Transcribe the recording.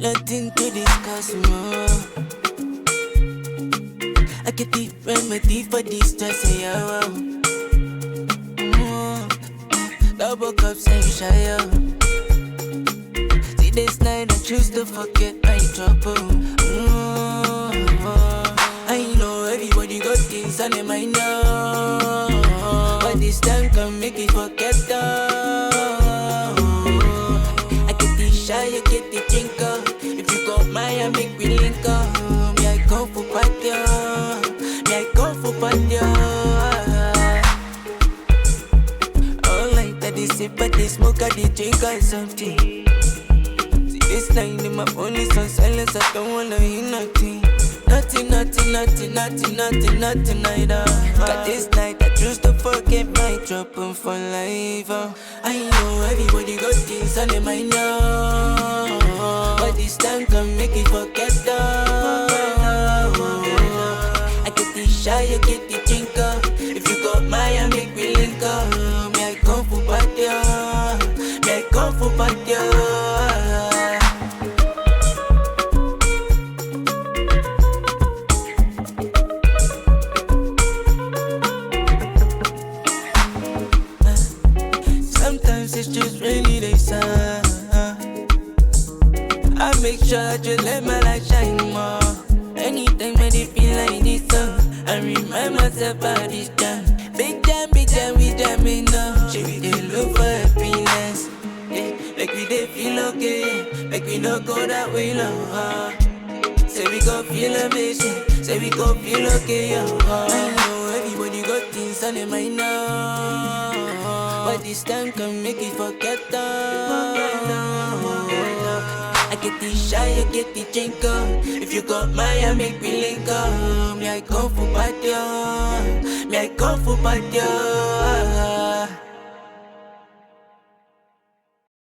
nothing to discuss more. I get the remedy for this stress, yeah. Double cups ain't shy, yeah. See this night I choose to forget my trouble. I know everybody got things on their mind now, but this time can make it forget though. I get the shy, you get the drinker. If you got mine, make me link up. Me I go for party, me I go for party. All night I dey sip, I dey smoke, I dey drink or something. See this night in my phone is on silence, I don't wanna hear nothing. Nothing, neither. Got this night, I choose to forget my trouble for life. I know everybody got things on their mind now, but this time can make it forget though. I get the shy, you get the drinker. If you got mine, make me link up. Me I come for party, me I come for party. Sometimes it's just rainy days, I make sure I just let my light shine more. Anytime when they feel like this, I remind myself about this time. Big time, we jamming now. Should we dey look for happiness? Yeah, like we dey feel okay, like we no go that way now. Say we gon' feel amazing, say we gon' feel okay, yeah. I know everybody got things on their mind now, but this time can make it forget though. I get the shy, you get the drinker. If you got mine, make me link up. Me I come for party, me I come for party.